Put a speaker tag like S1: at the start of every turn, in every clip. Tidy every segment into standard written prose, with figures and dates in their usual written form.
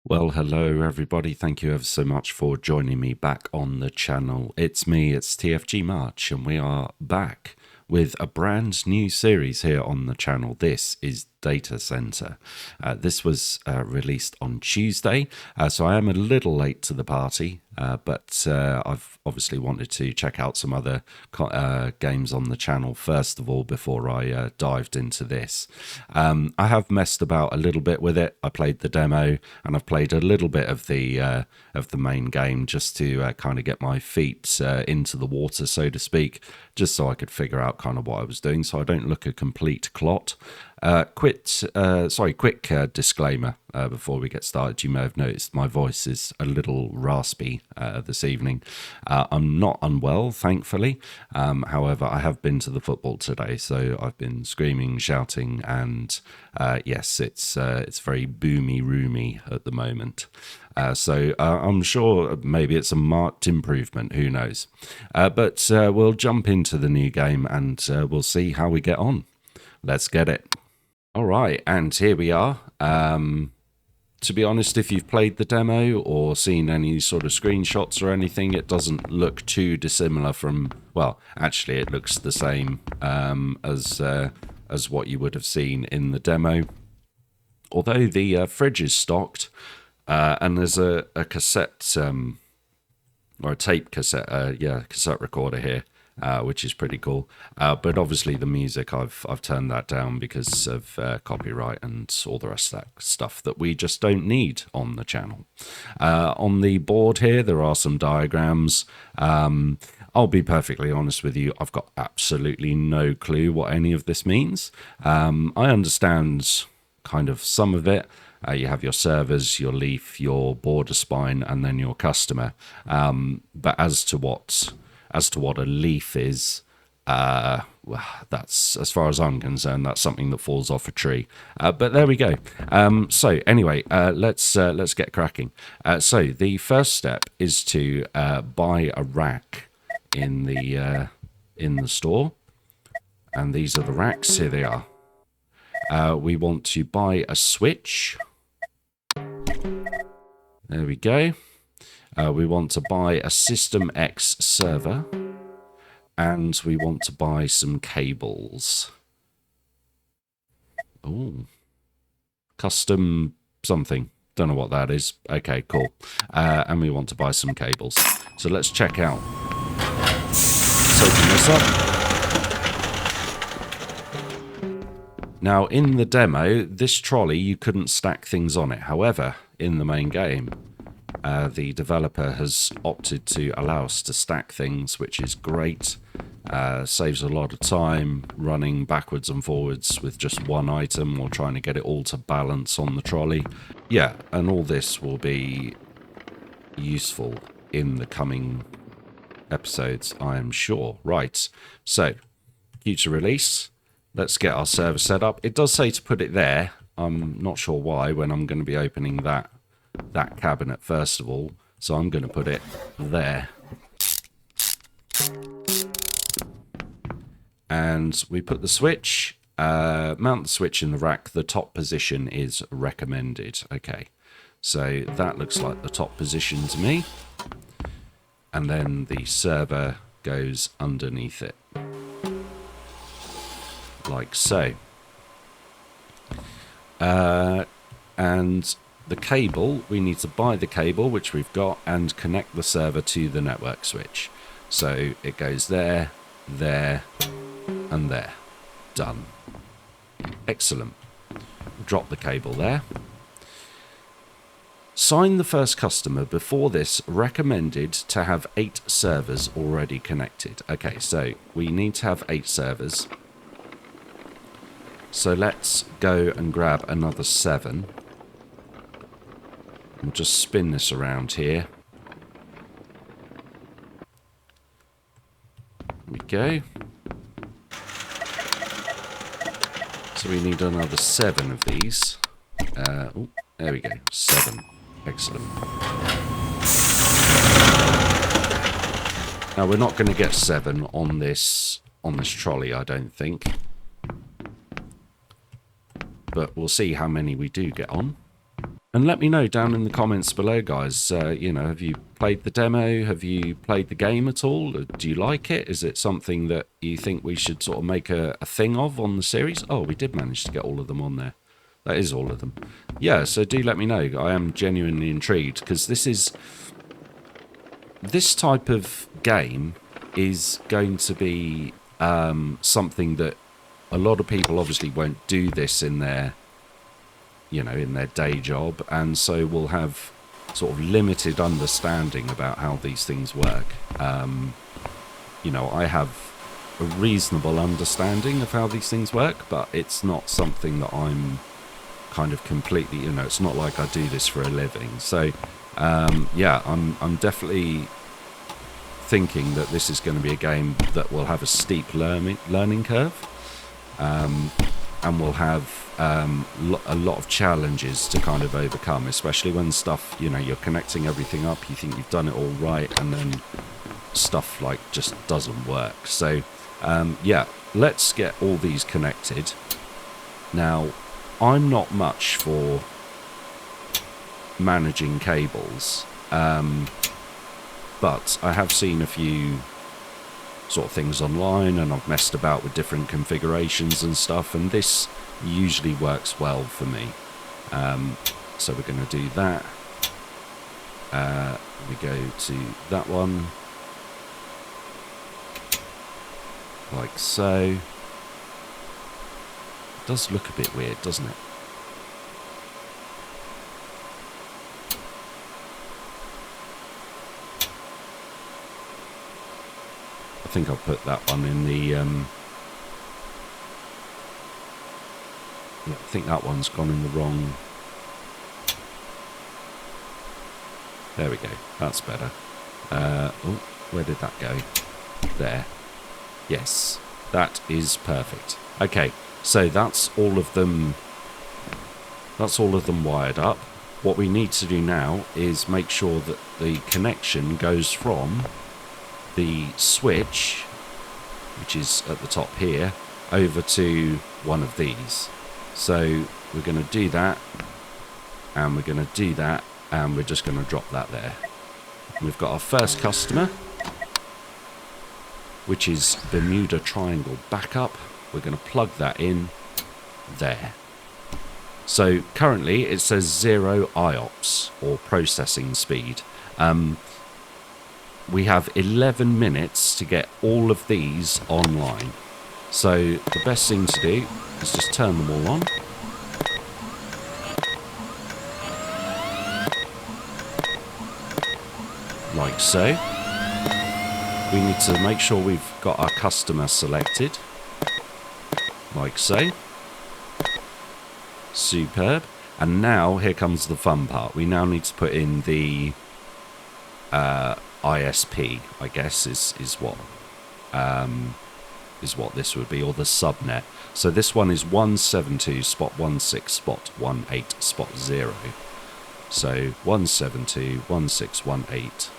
S1: Well, hello everybody. Thank you ever so much for joining me back on the channel. It's me, it's TFG March, and we are back with a brand new series here on the channel. This is Data Center. This was released on Tuesday, so I am a little late to the party, but I've obviously wanted to check out some other games on the channel first of all before I dived into this. I have messed about a little bit with it. I played the demo and I've played a little bit of the main game just to kind of get my feet into the water, so to speak, just so I could figure out kind of what I was doing, so I don't look a complete clot. Quick disclaimer before we get started. You may have noticed my voice is a little raspy this evening. I'm not unwell, thankfully. However, I have been to the football today, so I've been screaming, shouting, and yes, it's very boomy, roomy at the moment. So I'm sure maybe it's a marked improvement, who knows. But we'll jump into the new game and we'll see how we get on. Let's get it. All right, and here we are. To be honest, if you've played the demo or seen any sort of screenshots or anything, it doesn't look too dissimilar from, well, actually it looks the same as what you would have seen in the demo. Although the fridge is stocked, and there's a cassette, or a tape cassette, cassette recorder here. Which is pretty cool, but obviously the music I've turned that down because of copyright and all the rest of that stuff that we just don't need on the channel. On the board here there are some diagrams. I'll be perfectly honest with you, I've got absolutely no clue what any of this means. I understand kind of some of it. You have your servers, your leaf, your border spine, and then your customer. But as to what a leaf is, that's, as far as I'm concerned, that's something that falls off a tree. But there we go. So anyway, let's get cracking. So the first step is to buy a rack in the store, and these are the racks. Here they are. We want to buy a switch. There we go. We want to buy a System X server, and we want to buy some cables. Oh, custom something. Don't know what that is. Okay, cool. And we want to buy some cables. So let's check out. Let's open this up. Now, in the demo, this trolley, you couldn't stack things on it. However, in the main game, the developer has opted to allow us to stack things, which is great. Saves a lot of time running backwards and forwards with just one item or trying to get it all to balance on the trolley. Yeah, and all this will be useful in the coming episodes, I am sure. Right, so future release. Let's get our server set up. It does say to put it there. I'm not sure why when I'm going to be opening that cabinet first of all, so I'm going to put it there. And we put the switch, mount the switch in the rack. The top position is recommended. Okay, so that looks like the top position to me, and then the server goes underneath it like so. And the cable, we need to buy the cable, which we've got, and connect the server to the network switch. So it goes there, there, and there. Done. Excellent. Drop the cable there. Sign the first customer. Before this, recommended to have 8 servers already connected. Okay, so we need to have 8 servers. So let's go and grab another 7. We'll just spin this around here. There we go. So we need another 7 of these. Oh, there we go. 7. Excellent. Now we're not going to get 7 on this trolley, I don't think. But we'll see how many we do get on. And let me know down in the comments below, guys. Have you played the demo? Have you played the game at all? Do you like it? Is it something that you think we should sort of make a thing of on the series? Oh, we did manage to get all of them on there. That is all of them. Yeah, so do let me know. I am genuinely intrigued, because this type of game is going to be something that a lot of people obviously won't do this in their day job, and so will have sort of limited understanding about how these things work. I have a reasonable understanding of how these things work, but it's not something that I'm kind of completely, it's not like I do this for a living. So I'm definitely thinking that this is going to be a game that will have a steep learning curve, and will have a lot of challenges to kind of overcome, especially when stuff, you're connecting everything up, you think you've done it all right, and then stuff like just doesn't work. So let's get all these connected. Now, I'm not much for managing cables, but I have seen a few sort of things online, and I've messed about with different configurations and stuff, and this usually works well for me. So we're going to do that. We go to that one, like so. It does look a bit weird, doesn't it? I think I'll put that one in the I think that one's gone in the wrong. There we go, that's better. Where did that go? There. Yes, that is perfect. Okay, so that's all of them wired up. What we need to do now is make sure that the connection goes from the switch, which is at the top here, over to one of these. So we're going to do that, and we're going to do that, and we're just going to drop that there. We've got our first customer, which is Bermuda Triangle Backup. We're going to plug that in there. So currently it says 0 IOPS, or processing speed. We have 11 minutes to get all of these online. So the best thing to do is just turn them all on. Like so. We need to make sure we've got our customer selected. Like so. Superb. And now here comes the fun part. We now need to put in the ISP, I guess, is what this would be, or the subnet. So this one is 172.16.18.0. So 172.16.18.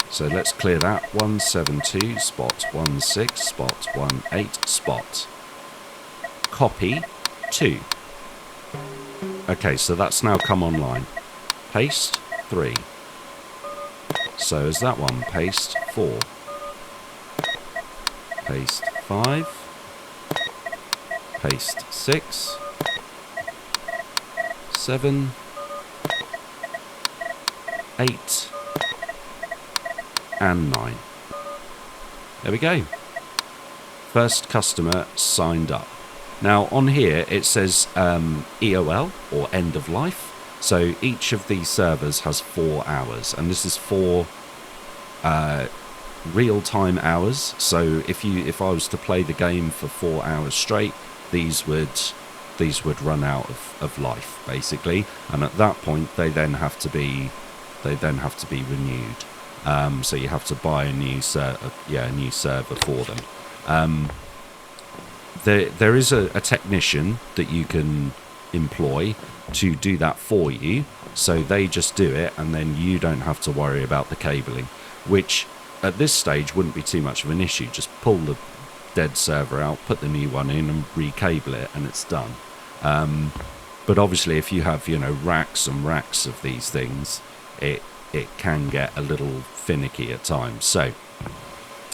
S1: So let's clear that. 172.16.18 spot. Copy 2. Okay, so that's now come online. Paste 3. So is that one. Paste 4. Paste 5. Paste 6. 7. 8. And 9. There we go. First customer signed up. Now on here it says EOL, or end of life. So each of these servers has 4 hours, and this is 4 real-time hours. So if I was to play the game for 4 hours straight, these would run out of life basically, and at that point they then have to be renewed. So you have to buy a new server for them. There is a technician that you can employ to do that for you, so they just do it, and then you don't have to worry about the cabling, which at this stage wouldn't be too much of an issue. Just pull the dead server out, put the new one in, and recable it, and it's done. But But obviously, if you have, racks and racks of these things, it can get a little finicky at times. So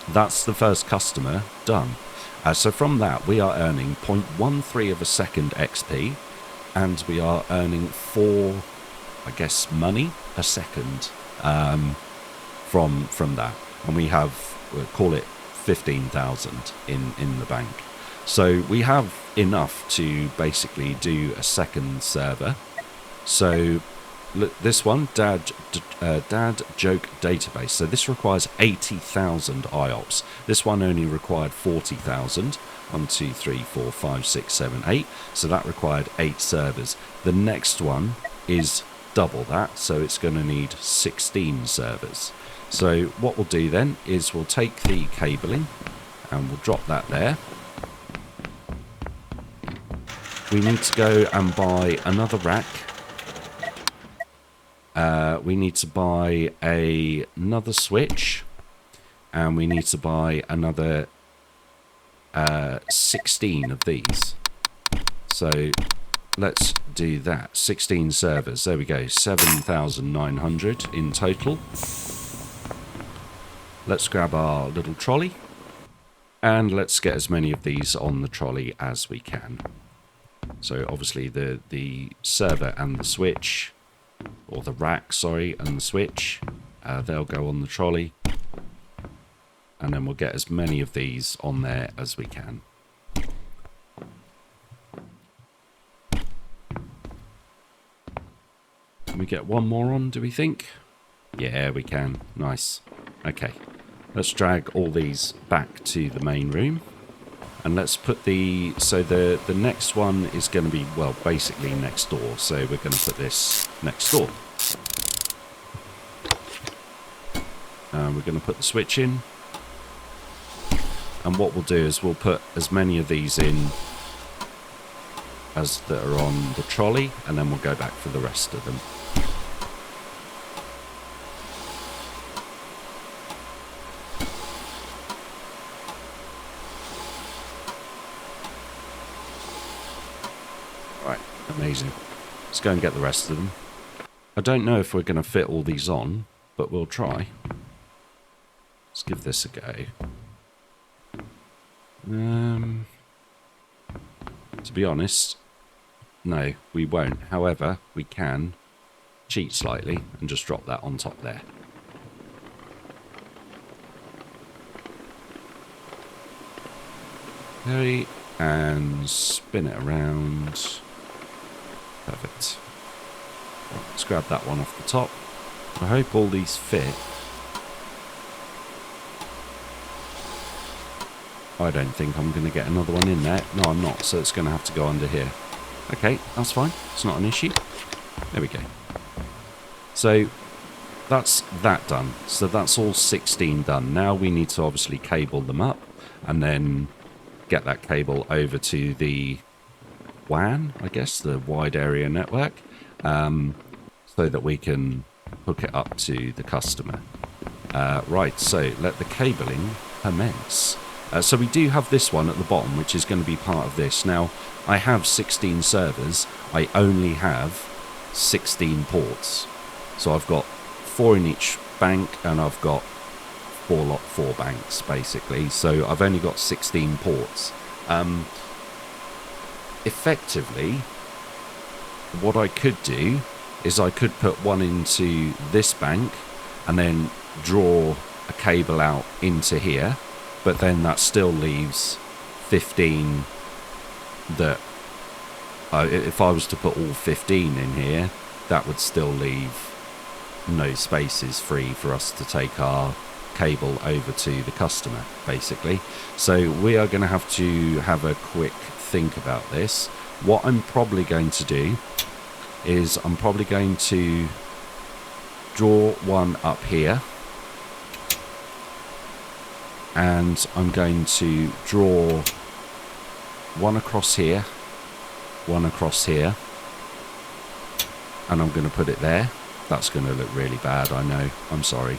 S1: that's the first customer done. So from that, we are earning 0.13 of a second XP, and we are earning 4, I guess, money a second from that. And we have, we'll call it 15,000 in the bank. So we have enough to basically do a second server. So look, this one, Dad Joke Database. So this requires 80,000 IOPS. This one only required 40,000. 1, 2, 3, 4, 5, 6, 7, 8. So that required 8 servers. The next one is double that, so it's going to need 16 servers. So what we'll do then is we'll take the cabling and we'll drop that there. We need to go and buy another rack. We need to buy another switch, and we need to buy another 16 of these. So let's do that. 16 servers. There we go. 7,900 in total. Let's grab our little trolley, and let's get as many of these on the trolley as we can. So obviously the server and the switch, or the rack, sorry, and the switch, they'll go on the trolley, and then we'll get as many of these on there as we can. Can we get one more on, do we think? Yeah, we can. Nice. Okay. Let's drag all these back to the main room. And let's put the next one is going to be, well, basically next door. So we're going to put this next door. And we're going to put the switch in. And what we'll do is we'll put as many of these in as that are on the trolley, and then we'll go back for the rest of them. Right, amazing. Let's go and get the rest of them. I don't know if we're going to fit all these on, but we'll try. Let's give this a go. To be honest, no, we won't. However, we can cheat slightly and just drop that on top there. Okay, and spin it around. Perfect. Let's grab that one off the top. I hope all these fit. I don't think I'm going to get another one in there. No, I'm not, so it's going to have to go under here. Okay, that's fine. It's not an issue. There we go. So that's that done. So that's all 16 done. Now we need to obviously cable them up and then get that cable over to the WAN, I guess, the wide area network, so that we can hook it up to the customer. Right, so let the cabling commence. So we do have this one at the bottom, which is going to be part of this. Now, I have 16 servers. I only have 16 ports. So I've got 4 in each bank, and I've got 4 banks, basically. So I've only got 16 ports. Effectively, what I could do is I could put one into this bank and then draw a cable out into here. But then that still leaves 15 that, if I was to put all 15 in here, that would still leave no spaces free for us to take our cable over to the customer, basically. So we are going to have a quick think about this. What I'm probably going to do is I'm probably going to draw one up here. And I'm going to draw one across here, one across here, and I'm going to put it there. That's going to look really bad, I know, I'm sorry.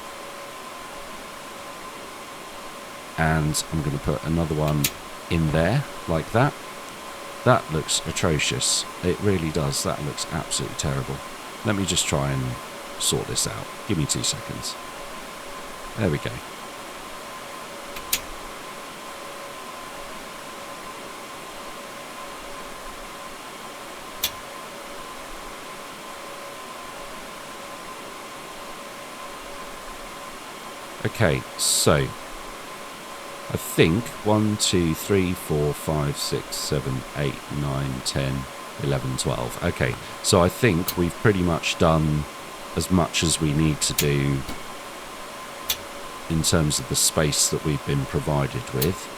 S1: And I'm going to put another one in there, like that. That looks atrocious. It really does. That looks absolutely terrible. Let me just try and sort this out. Give me 2 seconds. There we go. Okay, so I think 1, 2, 3, 4, 5, 6, 7, 8, 9, 10, 11, 12. Okay, so I think we've pretty much done as much as we need to do in terms of the space that we've been provided with.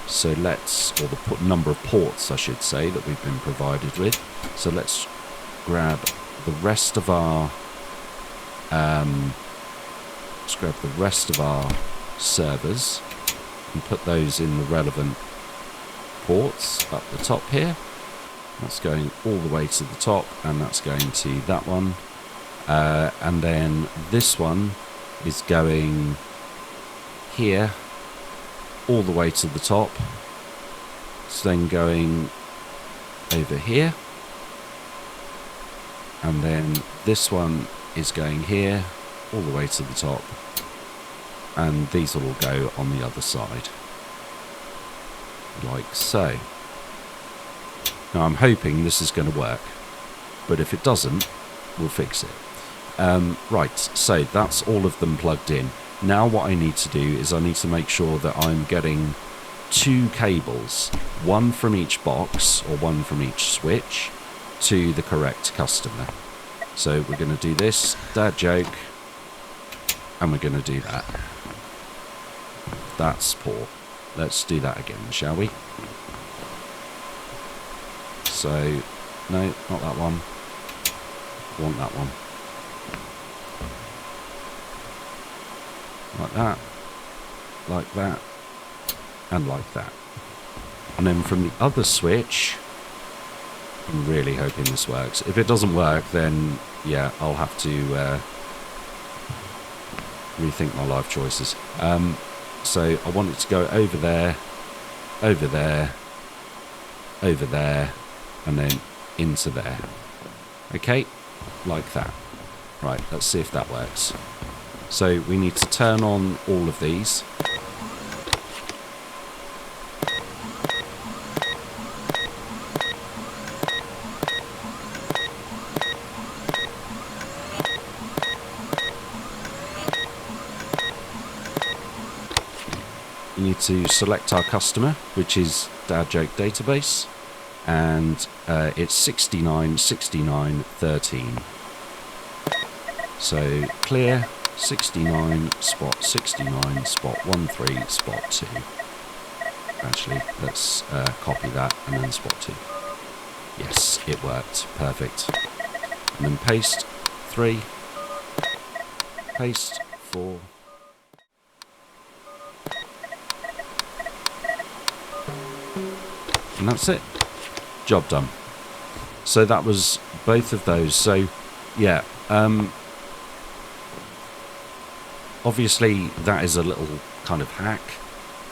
S1: So let's, or the number of ports I should say that we've been provided with. So let's grab the rest of our servers and put those in the relevant ports up the top here. That's going all the way to the top, and that's going to that one. And then this one is going here all the way to the top. It's then going over here. And then this one is going here all the way to the top. And these will all go on the other side. Like so. Now I'm hoping this is going to work. But if it doesn't, we'll fix it. Right, so that's all of them plugged in. Now what I need to do is I need to make sure that I'm getting 2 cables, one from each box or one from each switch, to the correct customer. So we're going to do this, dad joke, and we're going to do that. That's poor. Let's do that again, shall we? So, no, not that one. I want that one. Like that, and like that. And then from the other switch, I'm really hoping this works. If it doesn't work, then yeah, I'll have to rethink my life choices. So I want it to go over there, over there, over there, and then into there. Okay, like that. Right, let's see if that works. So we need to turn on all of these. We need to select our customer, which is Dad Joke Database, and it's 69, 69, 13. So clear 69, spot 69, spot 13, spot 2. Actually, let's copy that and then spot 2. Yes, it worked. Perfect. And then paste 3, paste 4. And that's it. Job done. So that was both of those. So, yeah. Obviously, that is a little kind of hack,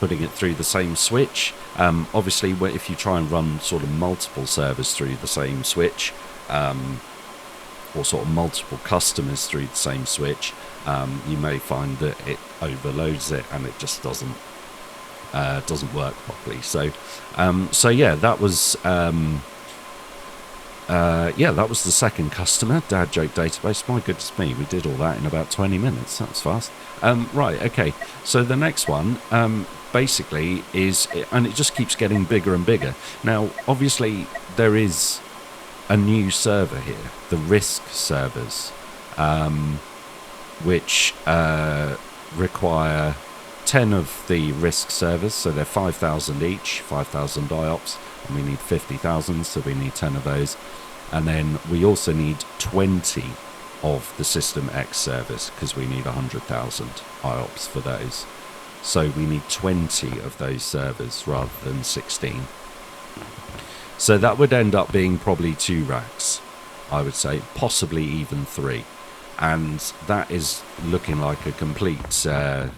S1: putting it through the same switch. Obviously, if you try and run sort of multiple servers through the same switch, or sort of multiple customers through the same switch, you may find that it overloads it and it just doesn't work properly. So yeah, that was that was the second customer, Dad Joke Database. My goodness me, we did all that in about 20 minutes. That was fast. Right, okay. So the next one basically is, and it just keeps getting bigger and bigger. Now, obviously, there is a new server here, the Risk servers, which require 10 of the Risk servers, so they're 5,000 each, 5,000 IOPS, and we need 50,000, so we need 10 of those. And then we also need 20 of the System X servers, because we need 100,000 IOPS for those. So we need 20 of those servers rather than 16. So that would end up being probably 2 racks, I would say, possibly even 3. And that is looking like a complete a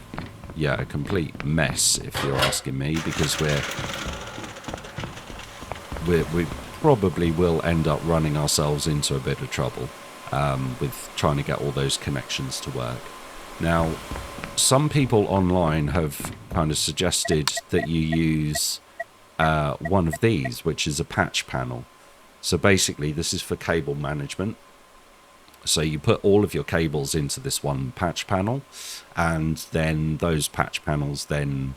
S1: complete mess, if you're asking me, because we probably will end up running ourselves into a bit of trouble with trying to get all those connections to work. Now, some people online have kind of suggested that you use one of these, which is a patch panel. So basically, this is for cable management. So you put all of your cables into this one patch panel, and then those patch panels then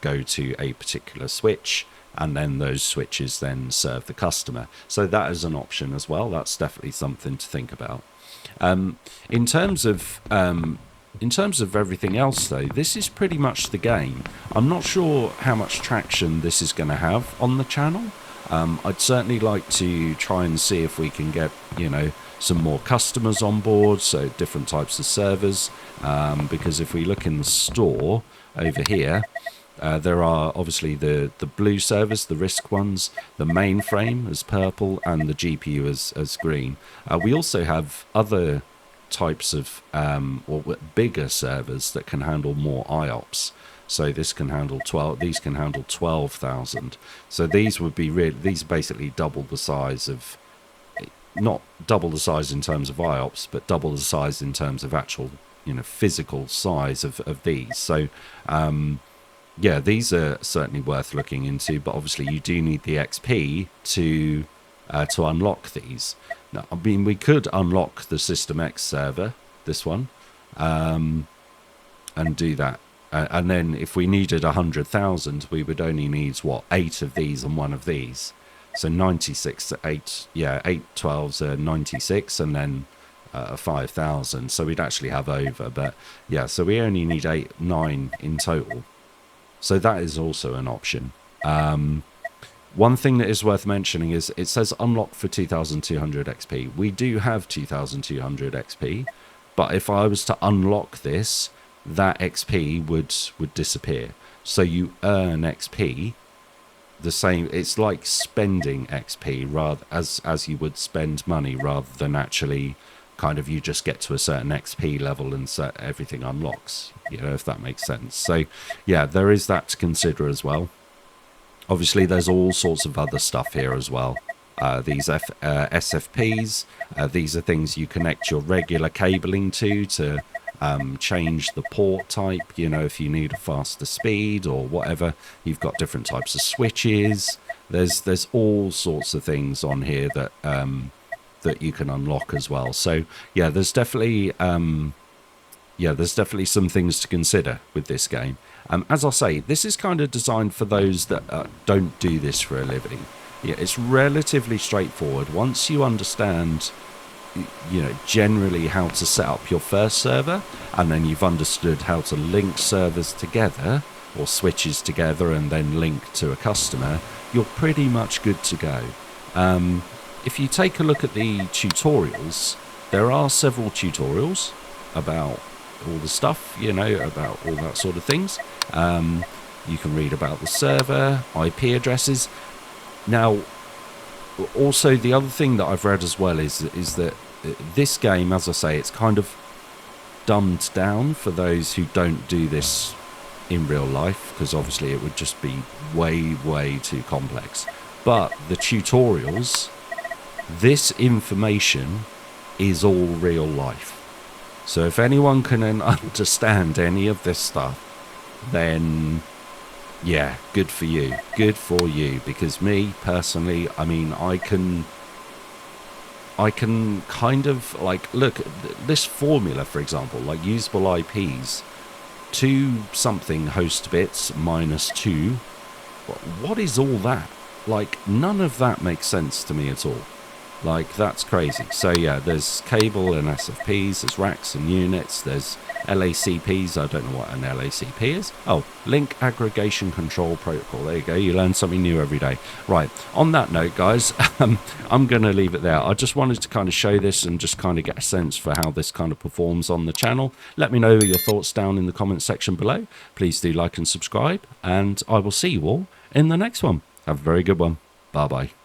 S1: go to a particular switch, and then those switches then serve the customer. So that is an option as well. That's definitely something to think about. In terms of everything else, though, this is pretty much the game. I'm not sure how much traction this is going to have on the channel. I'd certainly like to try and see if we can get, some more customers on board, so different types of servers, because if we look in the store over here, there are obviously the blue servers, the RISC ones, the mainframe as purple, and the GPU as green. We also have other types of bigger servers that can handle more IOPS. So this can handle 12. These can handle 12,000. So these would be these are basically double the size of, not double the size in terms of IOPS, but double the size in terms of actual physical size of these. So yeah, these are certainly worth looking into, but obviously you do need the XP to unlock these. Now, I mean, we could unlock the System X server, this one, and do that. And then if we needed 100,000, we would only need, 8 of these and 1 of these. So 96, 8 12s are 96, and then 5,000. So we'd actually have over. But yeah, so we only need 9 in total. So that is also an option. One thing that is worth mentioning is it says unlock for 2,200 XP. We do have 2,200 XP, but if I was to unlock this, that XP would disappear. So you earn XP the same. It's like spending XP rather as you would spend money, rather than actually kind of you just get to a certain XP level and everything unlocks, if that makes sense. So yeah, there is that to consider as well. Obviously there's all sorts of other stuff here as well. These SFPs, these are things you connect your regular cabling to change the port type, if you need a faster speed or whatever. You've got different types of switches. There's all sorts of things on here that that you can unlock as well. So yeah, there's definitely some things to consider with this game. As I say, this is kind of designed for those that don't do this for a living. Yeah, it's relatively straightforward. Once you understand, generally how to set up your first server, and then you've understood how to link servers together or switches together and then link to a customer, you're pretty much good to go. If you take a look at the tutorials, there are several tutorials about all the stuff, about all that sort of things. You can read about the server, IP addresses. Now, also the other thing that I've read as well is that this game, as I say, it's kind of dumbed down for those who don't do this in real life, because obviously it would just be way too complex. But the tutorials, this information is all real life. So if anyone can understand any of this stuff, then yeah, good for you. Good for you. Because me, personally, I mean, I can kind of, like, look, this formula, for example, like usable IPs, 2 something host bits minus 2. What is all that? Like, none of that makes sense to me at all. Like, that's crazy. So yeah, there's cable and SFPs, there's racks and units, there's LACPs. I don't know what an LACP is. Oh, Link Aggregation Control Protocol. There you go. You learn something new every day. Right. On that note, guys, I'm going to leave it there. I just wanted to kind of show this and just kind of get a sense for how this kind of performs on the channel. Let me know your thoughts down in the comment section below. Please do like and subscribe, and I will see you all in the next one. Have a very good one. Bye-bye.